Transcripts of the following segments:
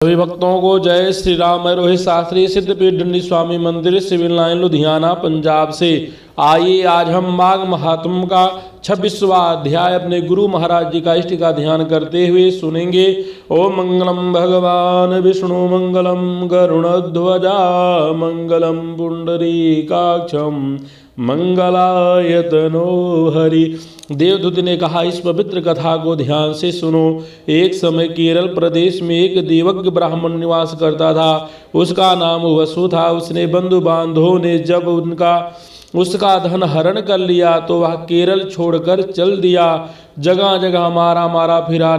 सभी भक्तों को जय श्री राम। मैं रोहित शास्त्री, सिद्धपीठ दंडी स्वामी मंदिर, सिविल लाइन, लुधियाना, पंजाब से। आइए आज हम माघ महात्म का 26वां अध्याय अपने गुरु महाराज जी का इष्ट का ध्यान करते हुए सुनेंगे। ओम मंगलम भगवान विष्णु मंगलम गरुणध्वजा मंगलम पुंडरीकाक्षम मंगलायतनो हरि। देवदूत ने कहा, इस पवित्र कथा को ध्यान से सुनो। एक समय केरल प्रदेश में एक देवज्ञ ब्राह्मण निवास करता था। उसका नाम वसु था। उसने बंधु बांधवों ने जब उसका धन हरण कर लिया तो वह केरल छोड़कर चल दिया। जगह जगह मारा फिरा,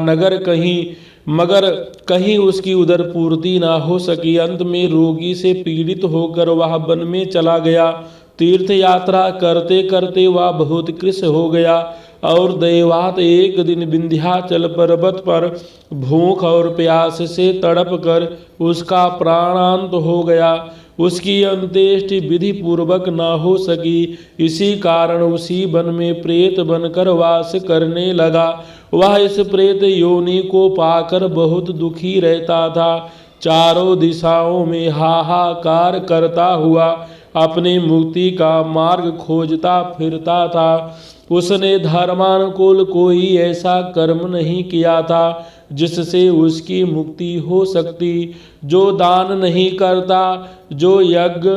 मगर कहीं उसकी उदर पूर्ति ना हो सकी। अंत में रोगी से पीड़ित होकर वह वन में चला गया। तीर्थ यात्रा करते करते वह बहुत कृश हो गया और दैवात एक दिन विंध्याचल पर्वत पर भूख और प्यास से तड़प कर उसका प्राणांत हो गया। उसकी अंत्येष्टि विधि पूर्वक न हो सकी। इसी कारण उसी वन में प्रेत बनकर वास करने लगा। वह इस प्रेत योनि को पाकर बहुत दुखी रहता था। चारों दिशाओं में हाहाकार करता हुआ अपनी मुक्ति का मार्ग खोजता फिरता था। उसने धर्मानुकूल कोई ऐसा कर्म नहीं किया था जिससे उसकी मुक्ति हो सकती। जो दान नहीं करता, जो यज्ञ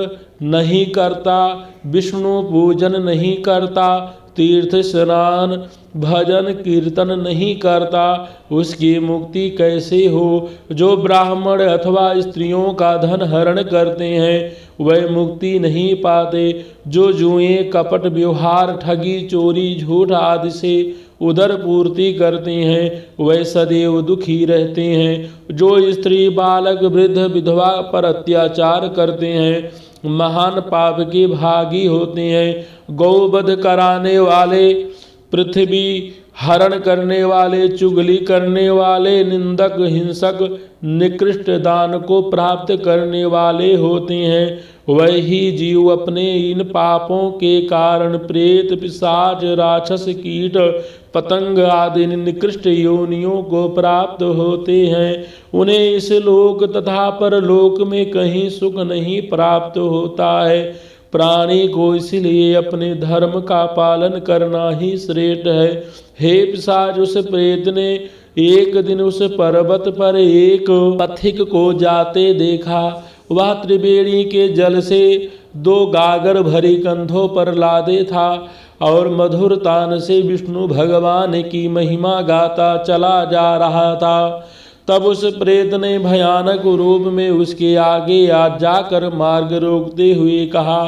नहीं करता, विष्णु पूजन नहीं करता, तीर्थ स्नान भजन कीर्तन नहीं करता, उसकी मुक्ति कैसे हो। जो ब्राह्मण अथवा स्त्रियों का धन हरण करते हैं वह मुक्ति नहीं पाते। जो जुए कपट व्यवहार ठगी चोरी झूठ आदि से उदर पूर्ति करते हैं वह सदैव दुखी रहते हैं। जो स्त्री बालक वृद्ध विधवा पर अत्याचार करते हैं महान पाप के भागी होते हैं। गौवध कराने वाले, पृथ्वी हरण करने वाले, चुगली करने वाले, निंदक हिंसक निकृष्ट दान को प्राप्त करने वाले होते हैं। वही जीव अपने इन पापों के कारण प्रेत पिशाच राक्षस कीट पतंग आदि निकृष्ट योनियों को प्राप्त होते हैं। उन्हें इस लोक तथा परलोक में कहीं सुख नहीं प्राप्त होता है। प्राणी को इसलिए अपने धर्म का पालन करना ही श्रेष्ठ है। हे पिशाच, उस प्रेत ने एक दिन उस पर्वत पर एक पथिक को जाते देखा। वह त्रिवेणी के जल से 2 गागर भरी कंधों पर लादे था और मधुर तान से विष्णु भगवान की महिमा गाता चला जा रहा था। तब उस प्रेत ने भयानक रूप में उसके आगे आ जाकर मार्ग रोकते हुए कहा,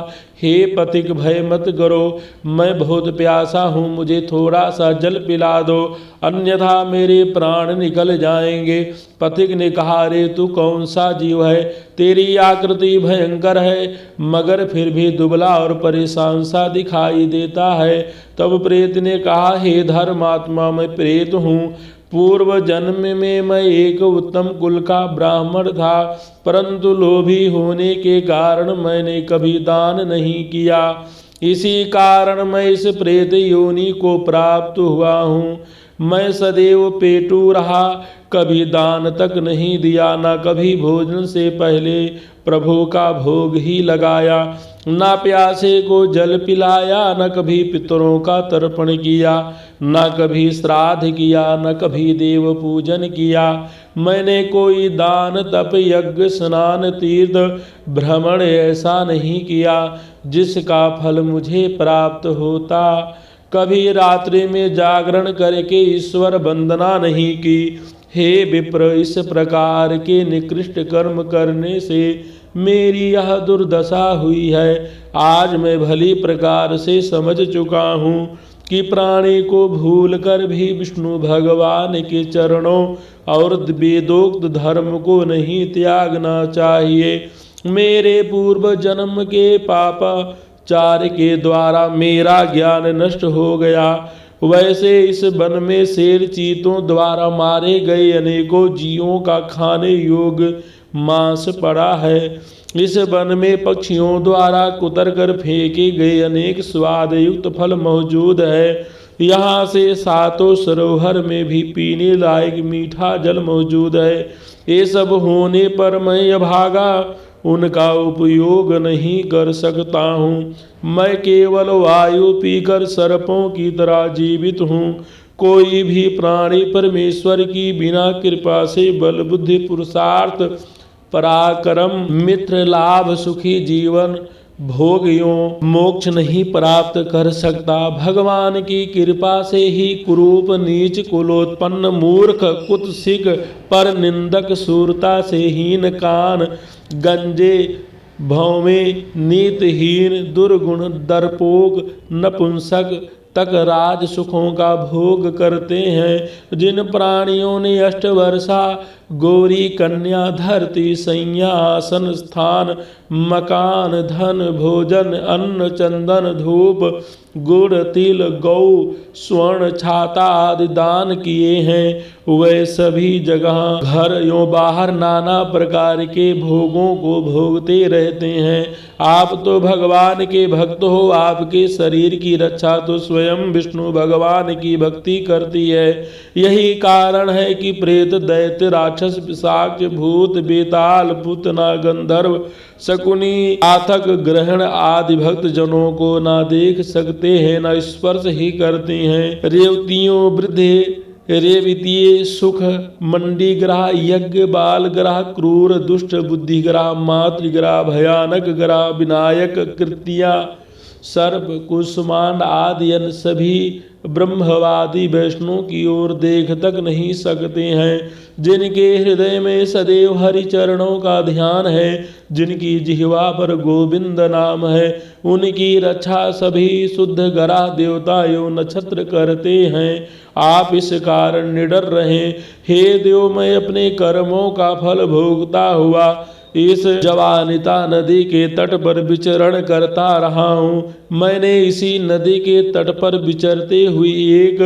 हे पथिक, भय मत करो, मैं बहुत प्यासा हूँ, मुझे थोड़ा सा जल पिला दो, अन्यथा मेरे प्राण निकल जाएंगे। पथिक ने कहा, अरे तू कौन सा जीव है? तेरी आकृति भयंकर है मगर फिर भी दुबला और परेशान सा दिखाई देता है। तब प्रेत ने कहा, हे धर्मात्मा, मैं प्रेत हूँ। पूर्व जन्म में मैं एक उत्तम कुल का ब्राह्मण था, परंतु लोभी होने के कारण मैंने कभी दान नहीं किया। इसी कारण मैं इस प्रेत योनि को प्राप्त हुआ हूँ। मैं सदैव पेटू रहा, कभी दान तक नहीं दिया, न कभी भोजन से पहले प्रभु का भोग ही लगाया, न प्यासे को जल पिलाया, न कभी पितरों का तर्पण किया, न कभी श्राद्ध किया, न कभी देव पूजन किया। मैंने कोई दान तप यज्ञ स्नान तीर्थ भ्रमण ऐसा नहीं किया जिसका फल मुझे प्राप्त होता। कभी रात्रि में जागरण करके ईश्वर वंदना नहीं की। हे विप्र, इस प्रकार के निकृष्ट कर्म करने से मेरी यह दुर्दशा हुई है। आज मैं भली प्रकार से समझ चुका हूँ कि प्राणी को भूलकर भी विष्णु भगवान के चरणों और वेदोक्त धर्म को नहीं त्यागना चाहिए। मेरे पूर्व जन्म के पापाचार के द्वारा मेरा ज्ञान नष्ट हो गया। वैसे इस वन में शेर चीतों द्वारा मारे गए अनेकों जीवों का खाने योग्य मांस पड़ा है। इस वन में पक्षियों द्वारा कुतर कर फेंके गए अनेक स्वाद युक्त फल मौजूद है। यहाँ से सातों सरोवर में भी पीने लायक मीठा जल मौजूद है। ये सब होने पर मैं अभागा उनका उपयोग नहीं कर सकता हूँ। मैं केवल वायु पीकर सर्पों की तरह जीवित हूँ। कोई भी प्राणी परमेश्वर की बिना कृपा से बल बुद्धि पुरुषार्थ पराक्रम मित्र लाभ सुखी जीवन भोग एवं मोक्ष नहीं प्राप्त कर सकता। भगवान की कृपा से ही कुरूप नीच कुलोत्पन्न मूर्ख कुत्सिक पर निंदक सूरता से हीन कान गंजे भौमे नीतिहीन दुर्गुण दर्पोक नपुंसक तक राज सुखों का भोग करते हैं। जिन प्राणियों ने अष्टवर्षा गौरी कन्या धरती संयासन स्थान मकान धन भोजन अन्न चंदन धूप गुड़ तिल गौ स्वर्ण छाता आदि दान किए हैं वे सभी जगह घर एवं बाहर नाना प्रकार के भोगों को भोगते रहते हैं। आप तो भगवान के भक्त हो। आपके शरीर की रक्षा तो स्वयं विष्णु भगवान की भक्ति करती है। यही कारण है कि प्रेत दैत्य राक्षस पिशाच भूत बेताल पूतना गंधर्व शकुनी आथक ग्रहण आदि भक्त जनों को ना देख सकते हैं ना स्पर्श ही करते हैं। रेवतियों वृद्धे रेवतीय सुख मंडी ग्रह यज्ञ बाल ग्रह क्रूर दुष्ट बुद्धि ग्रह मातृग्रह भयानक ग्रह विनायक कृतिया सर्प कुसुमांड आदि अन्य सभी ब्रह्मवादी वैष्णव की ओर देख तक नहीं सकते हैं। जिनके हृदय में सदैव हरि चरणों का ध्यान है जिनकी जिह्वा पर गोविंद नाम है उनकी रक्षा सभी शुद्ध ग्रह देवता एवं नक्षत्र करते हैं। आप इस कारण निडर रहें। हे देव मैं अपने कर्मों का फल भोगता हुआ इस जवानिता नदी के तट पर विचरण करता रहा हूँ। मैंने इसी नदी के तट पर विचरते हुए एक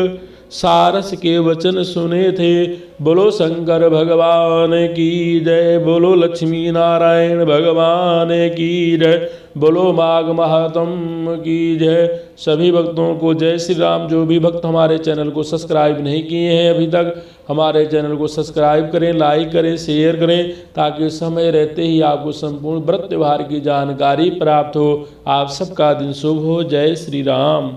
सारस के वचन सुने थे। बोलो शंकर भगवान की जय। बोलो लक्ष्मी नारायण भगवान की जय। बोलो माघ महात्म की जय। सभी भक्तों को जय श्री राम। जो भी भक्त हमारे चैनल को सब्सक्राइब नहीं किए हैं अभी तक हमारे चैनल को सब्सक्राइब करें लाइक करें शेयर करें ताकि समय रहते ही आपको संपूर्ण व्रत त्योहार की जानकारी प्राप्त हो। आप सबका दिन शुभ हो। जय श्री राम।